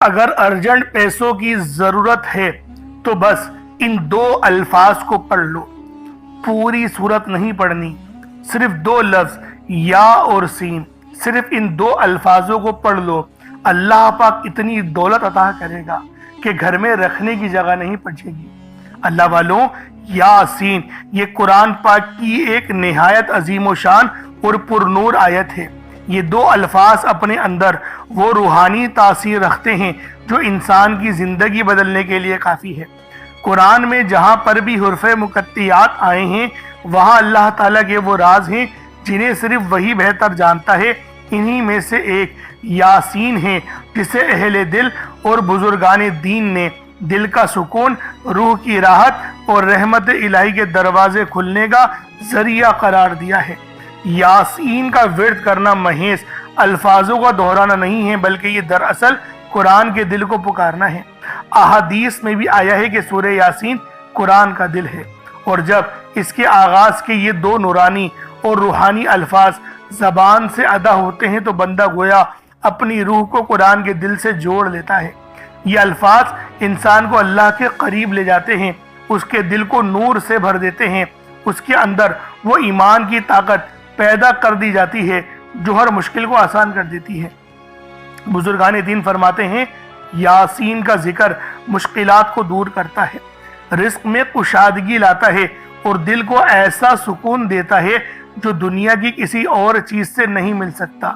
اگر ارجنٹ پیسوں کی ضرورت ہے تو بس ان دو الفاظ کو پڑھ لو، پوری صورت نہیں پڑھنی، صرف دو لفظ یا اور سین، صرف ان دو الفاظوں کو پڑھ لو، اللہ پاک اتنی دولت عطا کرے گا کہ گھر میں رکھنے کی جگہ نہیں بچے گی۔ اللہ والوں، یاسین یہ قرآن پاک کی ایک نہایت عظیم و شان اور پرنور آیت ہے۔ یہ دو الفاظ اپنے اندر وہ روحانی تاثیر رکھتے ہیں جو انسان کی زندگی بدلنے کے لیے کافی ہے۔ قرآن میں جہاں پر بھی حروف مقطعات آئے ہیں وہاں اللہ تعالیٰ کے وہ راز ہیں جنہیں صرف وہی بہتر جانتا ہے۔ انہی میں سے ایک یاسین ہے جسے اہل دل اور بزرگان دین نے دل کا سکون، روح کی راحت اور رحمت الہی کے دروازے کھلنے کا ذریعہ قرار دیا ہے۔ یاسین کا ورد کرنا محض الفاظوں کا دہرانا نہیں ہے بلکہ یہ دراصل قرآن کے دل کو پکارنا ہے۔ احادیث میں بھی آیا ہے کہ سورہ یاسین قرآن کا دل ہے، اور جب اس کے آغاز کے یہ دو نورانی اور روحانی الفاظ زبان سے ادا ہوتے ہیں تو بندہ گویا اپنی روح کو قرآن کے دل سے جوڑ لیتا ہے۔ یہ الفاظ انسان کو اللہ کے قریب لے جاتے ہیں، اس کے دل کو نور سے بھر دیتے ہیں، اس کے اندر وہ ایمان کی طاقت پیدا کر دی جاتی ہے جو ہر مشکل کو آسان کر دیتی ہے۔ بزرگان دین فرماتے ہیں یاسین کا ذکر مشکلات کو دور کرتا ہے، رزق میں کشادگی لاتا ہے اور دل کو ایسا سکون دیتا ہے جو دنیا کی کسی اور چیز سے نہیں مل سکتا۔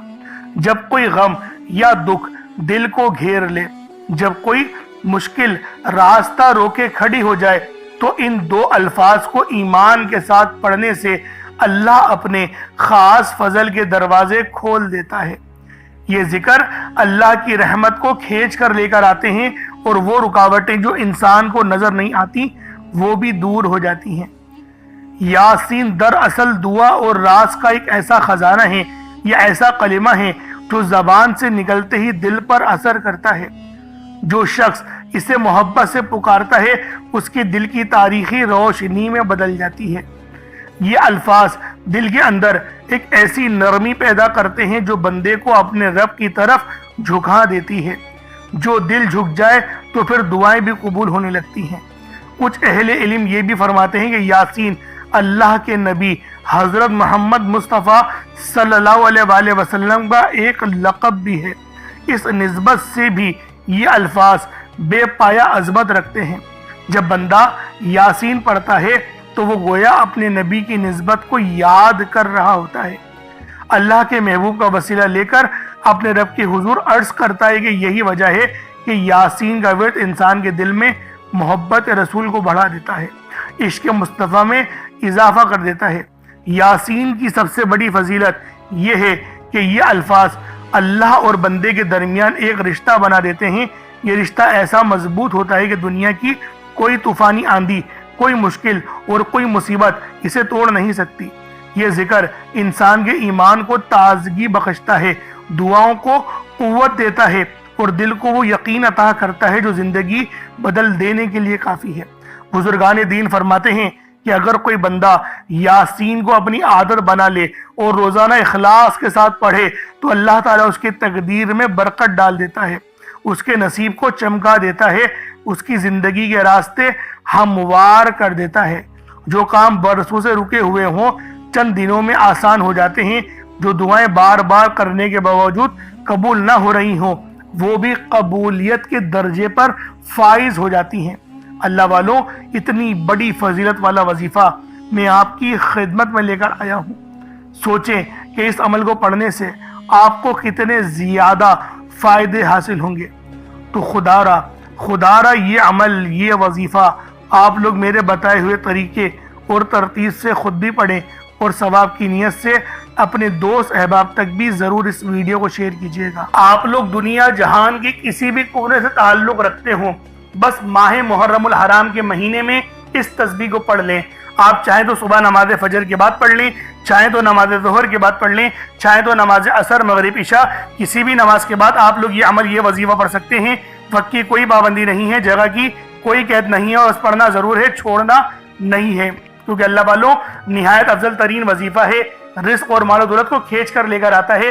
جب کوئی غم یا دکھ دل کو گھیر لے، جب کوئی مشکل راستہ روکے کھڑی ہو جائے تو ان دو الفاظ کو ایمان کے ساتھ پڑھنے سے اللہ اپنے خاص فضل کے دروازے کھول دیتا ہے۔ یہ ذکر اللہ کی رحمت کو کھینچ کر لے کر آتے ہیں اور وہ رکاوٹیں جو انسان کو نظر نہیں آتی وہ بھی دور ہو جاتی ہیں۔ یاسین دراصل دعا اور راز کا ایک ایسا خزانہ ہے یا ایسا کلمہ ہے جو زبان سے نکلتے ہی دل پر اثر کرتا ہے۔ جو شخص اسے محبت سے پکارتا ہے اس کے دل کی تاریخی روشنی میں بدل جاتی ہے۔ یہ الفاظ دل کے اندر ایک ایسی نرمی پیدا کرتے ہیں جو بندے کو اپنے رب کی طرف جھکا دیتی ہے۔ جو دل جھک جائے تو پھر دعائیں بھی قبول ہونے لگتی ہیں۔ کچھ اہل علم یہ بھی فرماتے ہیں کہ یاسین اللہ کے نبی حضرت محمد مصطفیٰ صلی اللہ علیہ وآلہ وسلم کا ایک لقب بھی ہے۔ اس نسبت سے بھی یہ الفاظ بے پایہ عظمت رکھتے ہیں۔ جب بندہ یاسین پڑھتا ہے تو وہ گویا اپنے نبی کی نسبت کو یاد کر رہا ہوتا ہے۔ اللہ کے محبوب کا وسیلہ لے کر اپنے رب کے حضور عرض کرتا ہے کہ یہی وجہ ہے کہ یاسین کا ورد انسان کے دل میں محبت رسول کو بڑھا دیتا ہے، عشق مصطفیٰ میں اضافہ کر دیتا ہے۔ یاسین کی سب سے بڑی فضیلت یہ ہے کہ یہ الفاظ اللہ اور بندے کے درمیان ایک رشتہ بنا دیتے ہیں۔ یہ رشتہ ایسا مضبوط ہوتا ہے کہ دنیا کی کوئی طوفانی آندھی، کوئی مشکل اور کوئی مصیبت اسے توڑ نہیں سکتی۔ یہ ذکر انسان کے ایمان کو تازگی بخشتا ہے، دعاؤں کو قوت دیتا ہے اور دل کو وہ یقین عطا کرتا ہے جو زندگی بدل دینے کے لیے کافی ہے۔ بزرگان دین فرماتے ہیں کہ اگر کوئی بندہ یاسین کو اپنی عادت بنا لے اور روزانہ اخلاص کے ساتھ پڑھے تو اللہ تعالیٰ اس کی تقدیر میں برکت ڈال دیتا ہے، اس کے نصیب کو چمکا دیتا ہے، اس کی زندگی کے راستے ہموار کر دیتا ہے۔ جو کام برسوں سے رکے ہوئے ہوں چند دنوں میں آسان ہو جاتے ہیں، جو دعائیں بار بار کرنے کے باوجود قبول نہ ہو رہی ہوں وہ بھی قبولیت کے درجے پر فائز ہو جاتی ہیں۔ اللہ والوں، اتنی بڑی فضیلت والا وظیفہ میں آپ کی خدمت میں لے کر آیا ہوں۔ سوچیں کہ اس عمل کو پڑھنے سے آپ کو کتنے زیادہ فائدے حاصل ہوں گے۔ تو خدا را یہ عمل، یہ وظیفہ آپ لوگ میرے بتائے ہوئے طریقے اور ترتیب سے خود بھی پڑھیں اور ثواب کی نیت سے اپنے دوست احباب تک بھی ضرور اس ویڈیو کو شیئر کیجیے گا۔ آپ لوگ دنیا جہان کی کسی بھی کونے سے تعلق رکھتے ہوں، بس ماہ محرم الحرام کے مہینے میں اس تسبیح کو پڑھ لیں۔ آپ چاہیں تو صبح نماز فجر کے بعد پڑھ لیں، چاہیں تو نماز ظہر کے بعد پڑھ لیں، چاہیں تو نماز عصر، مغرب، عشاء، کسی بھی نماز کے بعد آپ لوگ یہ عمل، یہ وظیفہ پڑھ سکتے ہیں۔ وقت کی کوئی پابندی نہیں ہے، جگہ کی کوئی قید نہیں ہے، اور اس پڑھنا ضرور ہے، چھوڑنا نہیں ہے، کیونکہ اللہ والوں نہایت افضل ترین وظیفہ ہے، رزق اور مال و دولت کو کھینچ کر لے کر آتا ہے۔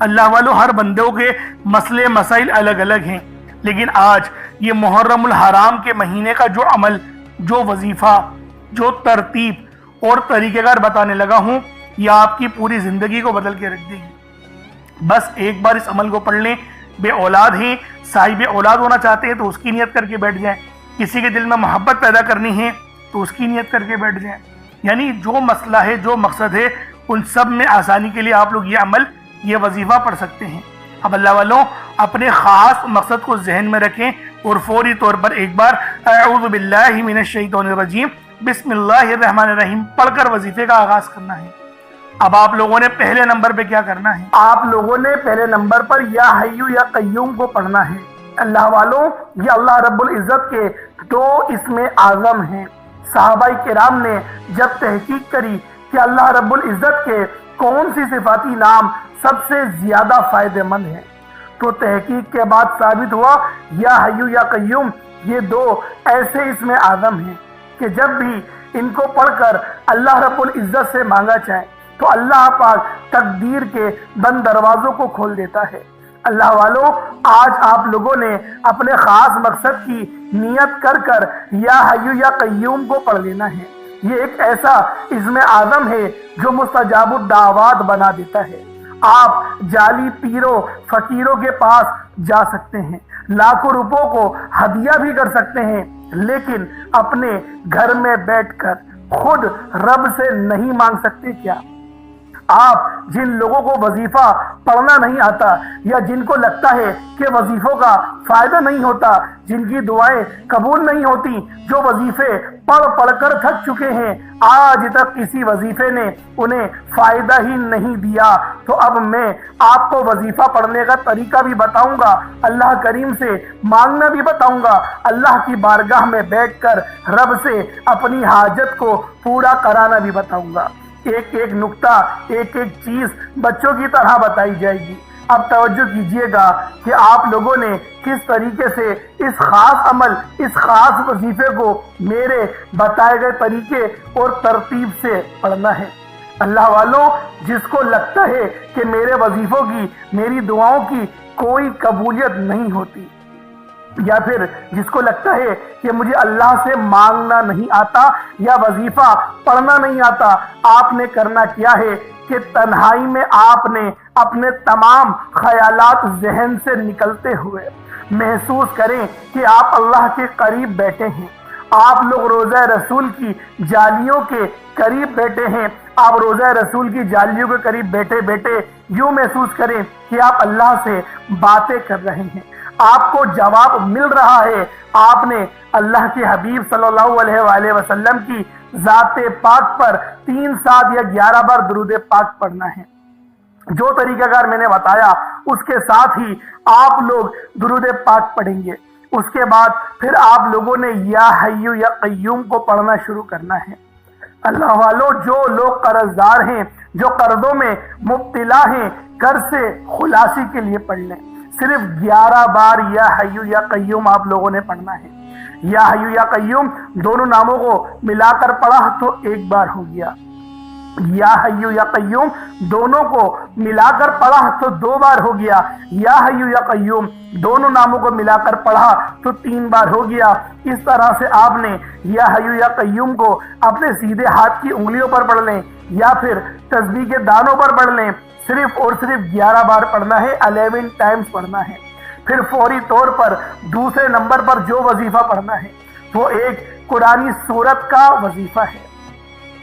اللہ والوں ہر بندوں کے مسئلے مسائل الگ الگ ہیں، لیکن آج یہ محرم الحرام کے مہینے کا جو عمل، جو وظیفہ، جو ترتیب اور طریقہ کار بتانے لگا ہوں، یہ آپ کی پوری زندگی کو بدل کے رکھ دے گی۔ بس ایک بار اس عمل کو پڑھ لیں۔ بے اولاد ہیں، صاحب اولاد ہونا چاہتے ہیں تو اس کی نیت کر کے بیٹھ جائیں، کسی کے دل میں محبت پیدا کرنی ہے تو اس کی نیت کر کے بیٹھ جائیں، یعنی جو مسئلہ ہے، جو مقصد ہے، ان سب میں آسانی کے لیے آپ لوگ یہ عمل، یہ وظیفہ پڑھ سکتے ہیں۔ اب اللہ والوں اپنے خاص مقصد کو ذہن میں رکھیں اور فوری طور پر ایک بار اعوذ باللہ من الشیطان الرجیم بسم اللہ الرحمن الرحیم پڑھ کر وظیفے کا آغاز کرنا ہے۔ اب آپ لوگوں نے پہلے نمبر پہ کیا کرنا ہے؟ آپ لوگوں نے پہلے نمبر پر یا حیو یا قیوم کو پڑھنا ہے۔ اللہ والوں یہ اللہ رب العزت کے دو اسم اعظم ہیں۔ صحابہ کرام نے جب تحقیق کری کہ اللہ رب العزت کے کون سی صفاتی نام سب سے زیادہ فائدہ مند ہیں، تو تحقیق کے بعد ثابت ہوا یا حیو یا قیوم یہ دو ایسے اسم اعظم ہیں کہ جب بھی ان کو پڑھ کر اللہ رب العزت سے مانگا جائے تو اللہ پاک تقدیر کے بند دروازوں کو کھول دیتا ہے۔ اللہ والوں آج آپ لوگوں نے اپنے خاص مقصد کی نیت کر کر یا حیو یا قیوم کو پڑھ لینا ہے۔ یہ ایک ایسا اسم اعظم ہے جو مستجاب الدعوات بنا دیتا ہے۔ آپ جعلی پیروں فقیروں کے پاس جا سکتے ہیں، لاکھوں روپوں کو ہدیہ بھی کر سکتے ہیں، لیکن اپنے گھر میں بیٹھ کر خود رب سے نہیں مانگ سکتے کیا؟ آپ جن لوگوں کو وظیفہ پڑھنا نہیں آتا یا جن کو لگتا ہے کہ وظیفوں کا فائدہ نہیں ہوتا، جن کی دعائیں قبول نہیں ہوتی، جو وظیفے پڑھ پڑھ کر تھک چکے ہیں، آج تک کسی وظیفے نے انہیں فائدہ ہی نہیں دیا، تو اب میں آپ کو وظیفہ پڑھنے کا طریقہ بھی بتاؤں گا، اللہ کریم سے مانگنا بھی بتاؤں گا، اللہ کی بارگاہ میں بیٹھ کر رب سے اپنی حاجت کو پورا کرانا بھی بتاؤں گا۔ ایک ایک نقطہ، ایک ایک چیز بچوں کی طرح بتائی جائے گی۔ اب توجہ کیجئے گا کہ آپ لوگوں نے کس طریقے سے اس خاص عمل، اس خاص وظیفے کو میرے بتائے گئے طریقے اور ترتیب سے پڑھنا ہے۔ اللہ والوں جس کو لگتا ہے کہ میرے وظیفوں کی، میری دعاؤں کی کوئی قبولیت نہیں ہوتی، یا پھر جس کو لگتا ہے کہ مجھے اللہ سے مانگنا نہیں آتا یا وظیفہ پڑھنا نہیں آتا، آپ نے کرنا کیا ہے کہ تنہائی میں آپ نے اپنے تمام خیالات ذہن سے نکلتے ہوئے محسوس کریں کہ آپ اللہ کے قریب بیٹھے ہیں، آپ لوگ روضہ رسول کی جالیوں کے قریب بیٹھے ہیں، آپ روضہ رسول کی جالیوں کے قریب بیٹھے بیٹھے یوں محسوس کریں کہ آپ اللہ سے باتیں کر رہے ہیں، آپ کو جواب مل رہا ہے۔ آپ نے اللہ کے حبیب صلی اللہ علیہ وآلہ وسلم کی ذات پاک پر 3 7 یا 11 بار درود پاک پڑھنا ہے۔ جو طریقہ کار میں نے بتایا اس کے ساتھ ہی آپ لوگ درود پاک پڑھیں گے۔ اس کے بعد پھر آپ لوگوں نے یا حیو یا قیوم کو پڑھنا شروع کرنا ہے۔ اللہ والوں جو لوگ قرض دار ہیں، جو قرضوں میں مبتلا ہیں، قرض سے خلاصی کے لیے پڑھ لیں۔ صرف 11 بار یا حیو یا قیوم آپ لوگوں نے پڑھنا ہے۔ یا حیو یا قیوم دونوں ناموں کو ملا کر پڑھا تو 1 بار ہو گیا، یا حیو یا قیوم دونوں کو ملا کر پڑھا تو 2 بار ہو گیا، یا حیو یا قیوم دونوں ناموں کو ملا کر پڑھا تو 3 بار ہو گیا۔ اس طرح سے آپ نے یا حیو یا قیوم کو اپنے سیدھے ہاتھ کی انگلیوں پر پڑھ لیں یا پھر تسبیح کے دانوں پر پڑھ لیں، صرف اور صرف 11 بار پڑھنا ہے، 11 ٹائمز پڑھنا ہے۔ پھر فوری طور پر دوسرے نمبر پر جو وظیفہ پڑھنا ہے وہ ایک قرآنی سورت کا وظیفہ ہے۔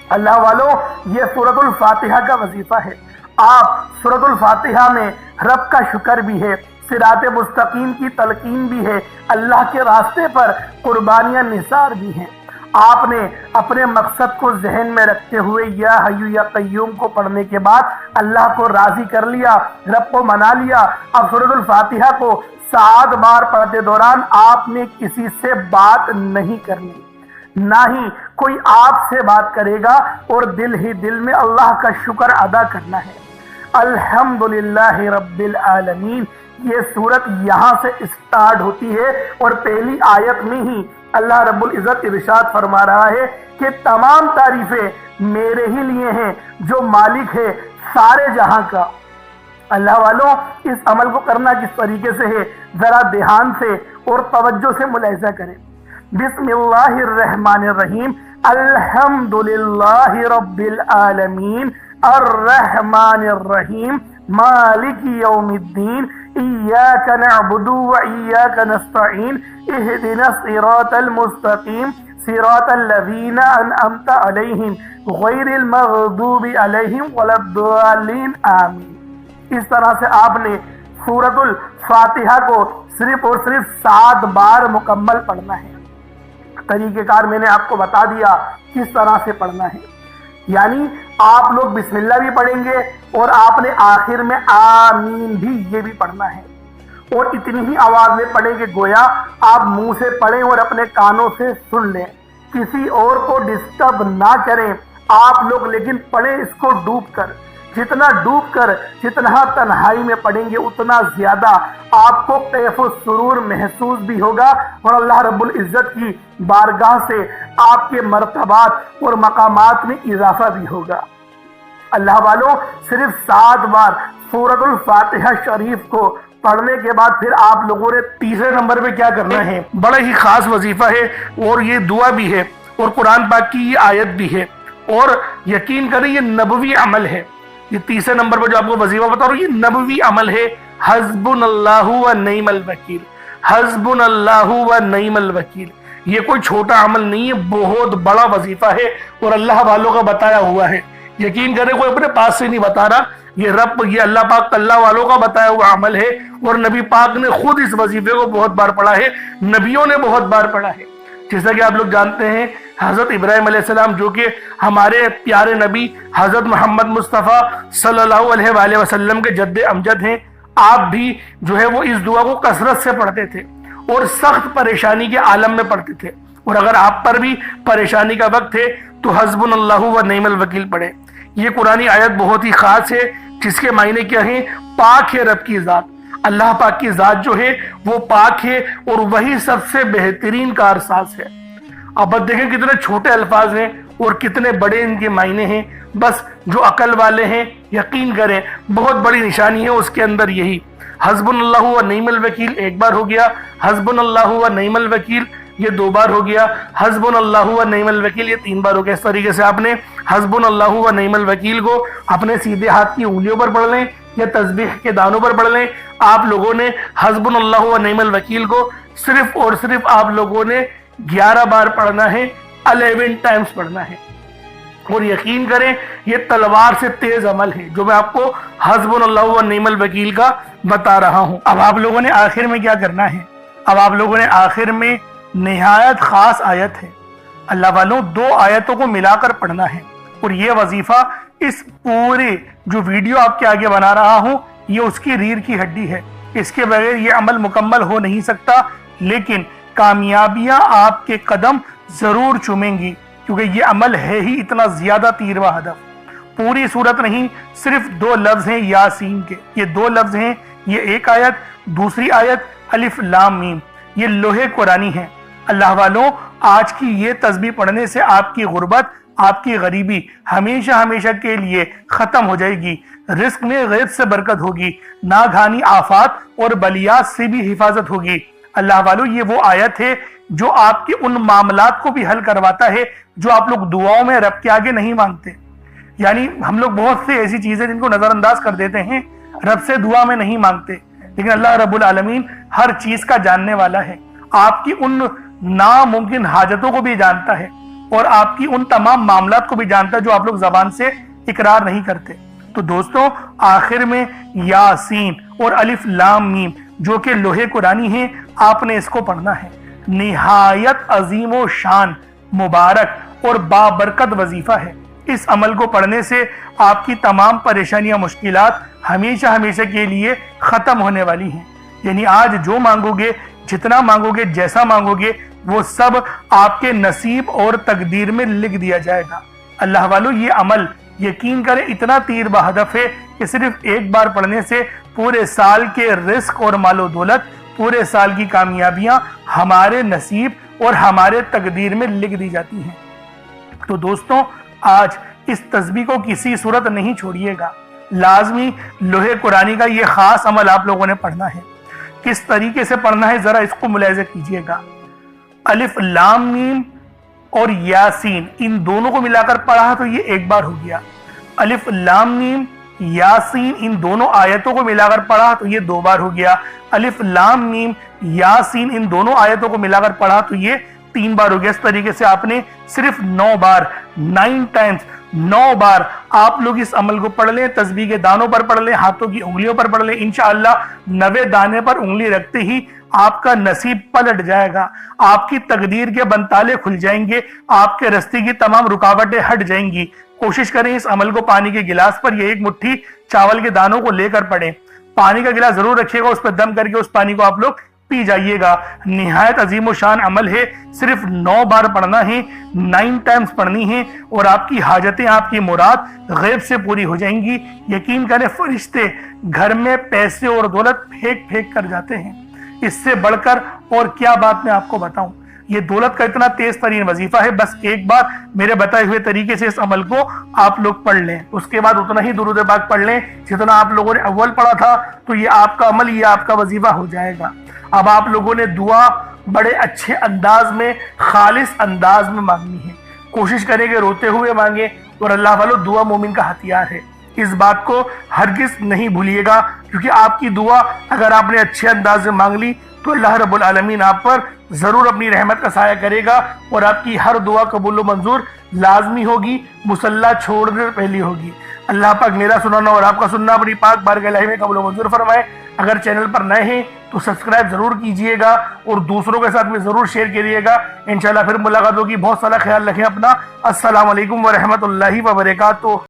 اللہ والوں یہ سورۃ الفاتحہ کا وظیفہ ہے۔ آپ سورۃ الفاتحہ میں رب کا شکر بھی ہے، صراط مستقیم کی تلقین بھی ہے، اللہ کے راستے پر قربانیاں نثار بھی ہیں۔ آپ نے اپنے مقصد کو ذہن میں رکھتے ہوئے یا حیو یا قیوم کو پڑھنے کے بعد اللہ کو راضی کر لیا، رب کو منا لیا۔ اب سورۃ الفاتحہ کو 7 بار پڑھتے دوران آپ نے کسی سے بات نہیں کرنی، نہ ہی کوئی آپ سے بات کرے گا، اور دل ہی دل میں اللہ کا شکر ادا کرنا ہے۔ الحمدللہ رب العالمین یہ سورت یہاں سے اسٹارٹ ہوتی ہے، اور پہلی آیت میں ہی اللہ رب العزت ارشاد فرما رہا ہے کہ تمام تعریفیں میرے ہی لیے ہیں جو مالک ہے سارے جہاں کا۔ اللہ والوں اس عمل کو کرنا کس طریقے سے ہے ذرا دھیان سے اور توجہ سے ملاحظہ کریں۔ بسم اللہ الرحمن الرحیم، الحمدللہ رب العالمین، الرحمن الرحیم، مالک یوم الدین، ایاک نعبد و ایاک نستعین، اہدنا الصراط المستقیم، صراط الذین انعمت علیہم غیر المغضوب علیہم ولا الضالین، آمین۔ اس طرح سے آپ نے سورۃ الفاتحہ کو صرف اور صرف 7 بار مکمل پڑھنا ہے۔ طریقہ کار میں نے آپ کو بتا دیا کس طرح سے پڑھنا ہے، یعنی آپ لوگ بسم اللہ بھی پڑھیں گے اور آپ نے آخر میں آمین بھی یہ بھی پڑھنا ہے، اور اتنی ہی آواز میں پڑھیں کہ گویا آپ منہ سے پڑھیں اور اپنے کانوں سے سن لیں، کسی اور کو ڈسٹرب نہ کریں آپ لوگ، لیکن پڑھیں اس کو ڈوب کر۔ جتنا ڈوب کر، جتنا تنہائی میں پڑھیں گے اتنا زیادہ آپ کو کیف و سرور محسوس بھی ہوگا، اور اللہ رب العزت کی بارگاہ سے آپ کے مرتبات اور مقامات میں اضافہ بھی ہوگا۔ اللہ والوں، صرف 7 بار سورۃ الفاتحہ شریف کو پڑھنے کے بعد پھر آپ لوگوں نے تیسرے نمبر پہ کیا کرنا ہے، بڑا ہی خاص وظیفہ ہے، اور یہ دعا بھی ہے اور قرآن پاک کی یہ آیت بھی ہے، اور یقین کریں یہ نبوی عمل ہے۔ یہ تیسرے نمبر پر جو آپ کو وظیفہ بتا رہا ہوں یہ نبوی عمل ہے، حسبنا اللہ و نعم الوکیل، حسبنا اللہ و نعم الوکیل۔ یہ کوئی چھوٹا عمل نہیں ہے، بہت بڑا وظیفہ ہے اور اللہ والوں کا بتایا ہوا ہے۔ یقین کریں کوئی اپنے پاس سے نہیں بتا رہا، یہ اللہ پاک اللہ والوں کا بتایا ہوا عمل ہے، اور نبی پاک نے خود اس وظیفے کو بہت بار پڑھا ہے، نبیوں نے بہت بار پڑھا ہے۔ جیسا کہ آپ لوگ جانتے ہیں حضرت ابراہیم علیہ السلام جو کہ ہمارے پیارے نبی حضرت محمد مصطفیٰ صلی اللہ علیہ وآلہ وسلم کے جد امجد ہیں، آپ بھی جو ہے وہ اس دعا کو کثرت سے پڑھتے تھے اور سخت پریشانی کے عالم میں پڑھتے تھے، اور اگر آپ پر بھی پریشانی کا وقت ہے تو حسبنا اللہ و نعم الوکیل پڑھیں۔ یہ قرآنی آیت بہت ہی خاص ہے، جس کے معنی کیا ہیں، پاک ہے رب کی ذات، اللہ پاک کی ذات جو ہے وہ پاک ہے اور وہی سب سے بہترین کارساز ہے۔ اب بس دیکھیں کتنے چھوٹے الفاظ ہیں اور کتنے بڑے ان کے معنی ہیں، بس جو عقل والے ہیں یقین کریں بہت بڑی نشانی ہے اس کے اندر یہی۔ حسبنا اللہ و نعم الوکیل ایک بار ہو گیا، حسبنا اللہ و نعم الوکیل یہ 2 بار ہو گیا، حسبنا اللہ و نعم الوکیل یہ 3 بار ہو گیا۔ اس طریقے سے آپ نے حسبنا اللہ و نعم الوکیل کو اپنے سیدھے ہاتھ کی انگلیوں پر پڑھ لیں یا تسبیح کے دانوں پر پڑھ لیں۔ آپ لوگوں نے حسبنا اللہ و نعم الوکیل کو صرف اور صرف آپ لوگوں نے 11 بار پڑھنا ہے، 11 ٹائمز پڑھنا ہے، اور یقین کریں یہ تلوار سے تیز عمل ہے جو میں آپ کو حسبنا اللہ و نعم الوکیل کا بتا رہا ہوں۔ اب آپ لوگوں نے آخر میں کیا کرنا ہے، اب آپ لوگوں نے آخر میں نہایت خاص آیت ہے، اللہ والوں 2 آیتوں کو ملا کر پڑھنا ہے، اور یہ وظیفہ اس پورے جو ویڈیو آپ کے آگے بنا رہا ہوں یہ اس کی ریڑھ کی ہڈی ہے، اس کے بغیر یہ عمل مکمل ہو نہیں سکتا، لیکن کامیابیاں آپ کے قدم ضرور چومیں گی، کیونکہ یہ عمل ہے ہی اتنا زیادہ تیروا ہدف۔ پوری صورت نہیں، صرف 2 لفظ ہیں یاسین کے، یہ 2 لفظ ہیں، یہ ایک آیت، دوسری آیت الف لام میم، یہ لوہے قرآنی ہے۔ اللہ والوں آج کی یہ تسبیح پڑھنے سے آپ کی غربت، آپ کی غریبی ہمیشہ ہمیشہ کے لیے ختم ہو جائے گی، رزق میں غیب سے برکت ہوگی، ناگہانی آفات اور بلیات سے بھی حفاظت ہوگی۔ اللہ والوں یہ وہ آیت ہے جو آپ کے ان معاملات کو بھی حل کرواتا ہے جو آپ لوگ دعاؤں میں رب کے آگے نہیں مانگتے۔ یعنی ہم لوگ بہت سے ایسی چیزیں جن کو نظر انداز کر دیتے ہیں، رب سے دعا میں نہیں مانگتے، لیکن اللہ رب العالمین ہر چیز کا جاننے والا ہے، آپ کی ان ناممکن حاجتوں کو بھی جانتا ہے اور آپ کی ان تمام معاملات کو بھی جانتا ہے جو آپ لوگ زبان سے اقرار نہیں کرتے۔ تو دوستوں آخر میں یاسین اور الف لام میم جو کہ لوہے قرآنی ہیں، آپ نے اس کو پڑھنا ہے۔ نہایت عظیم و شان، مبارک اور بابرکت وظیفہ ہے۔ اس عمل کو پڑھنے سے آپ کی تمام پریشانیاں، مشکلات ہمیشہ ہمیشہ کے لیے ختم ہونے والی ہیں۔ یعنی آج جو مانگو گے، جتنا مانگو گے، جیسا مانگو گے، وہ سب آپ کے نصیب اور تقدیر میں لکھ دیا جائے گا۔ اللہ والو یہ عمل یقین کریں اتنا تیر بہدف ہے کہ صرف ایک بار پڑھنے سے پورے سال کے رزق اور مال و دولت، پورے سال کی کامیابیاں ہمارے نصیب اور ہمارے تقدیر میں لکھ دی جاتی ہیں۔ تو دوستوں آج اس تسبیح کو کسی صورت نہیں چھوڑیے گا، لازمی لوح قرآنی کا یہ خاص عمل آپ لوگوں نے پڑھنا ہے۔ کس طریقے سے پڑھنا ہے ذرا اس کو ملاحظہ کیجئے گا۔ الف لام میم اور یاسین ان دونوں کو ملا کر پڑھا تو یہ ایک بار ہو گیا۔ الف لام میم یاسین ان دونوں آیتوں کو ملا کر پڑھا تو یہ 2 بار ہو گیا۔ الف لام میم یاسین ان دونوں آیتوں کو ملا کر پڑھا تو یہ 3 بار ہو گیا۔ اس طریقے سے آپ نے صرف 9 بار 9 ٹائمز 9 بار آپ لوگ اس عمل کو پڑھ لیں، تسبیح کے دانوں پر پڑھ لیں، ہاتھوں کی انگلیوں پر پڑھ لیں، انشاءاللہ 90 دانے پر انگلی رکھتے ہی آپ کا نصیب پلٹ جائے گا، آپ کی تقدیر کے بنتالے کھل جائیں گے، آپ کے راستے کی تمام رکاوٹیں ہٹ جائیں گی۔ کوشش کریں اس عمل کو پانی کے گلاس پر یا 1 مٹھی چاول کے دانوں کو لے کر پڑھیں۔ پانی کا گلاس ضرور رکھیے گا، اس پر دم کر کے اس پانی کو آپ لوگ پی جائیے گا۔ نہایت عظیم و شان عمل ہے، صرف 9 بار پڑھنا ہے، 9 ٹائمز پڑھنی ہے اور آپ کی حاجتیں، آپ کی مراد غیب سے پوری ہو جائیں گی۔ یقین کریں فرشتے گھر میں پیسے اور دولت پھینک پھینک کر جاتے ہیں۔ اس سے بڑھ کر اور کیا بات میں آپ کو بتاؤں، یہ دولت کا اتنا تیز ترین وظیفہ ہے۔ بس ایک بار میرے بتائے ہوئے طریقے سے اس عمل کو آپ لوگ پڑھ لیں، اس کے بعد اتنا ہی درود پاک پڑھ لیں جتنا آپ لوگوں نے اول پڑھا تھا، تو یہ آپ کا عمل، یہ آپ کا وظیفہ ہو جائے گا۔ اب آپ لوگوں نے دعا بڑے اچھے انداز میں، خالص انداز میں مانگنی ہے۔ کوشش کریں کہ روتے ہوئے مانگیں، اور اللہ والو دعا مومن کا ہتھیار ہے، اس بات کو ہرگز نہیں بھولیے گا، کیونکہ آپ کی دعا اگر آپ نے اچھے انداز میں مانگ لی تو اللہ رب العالمین آپ پر ضرور اپنی رحمت کا سایہ کرے گا اور آپ کی ہر دعا قبول و منظور لازمی ہوگی، مصلی چھوڑنے پہلی ہوگی۔ اللہ پاک میرا سنانا اور آپ کا سننا اپنی پاک بارگاہ الہی میں قبول و منظور فرمائے۔ اگر چینل پر نئے ہیں تو سبسکرائب ضرور کیجئے گا اور دوسروں کے ساتھ میں ضرور شیئر کیجئے گا۔ انشاءاللہ پھر ملاقات ہوگی۔ بہت سارا خیال رکھیں اپنا۔ السلام علیکم ورحمۃ اللہ وبرکاتہ۔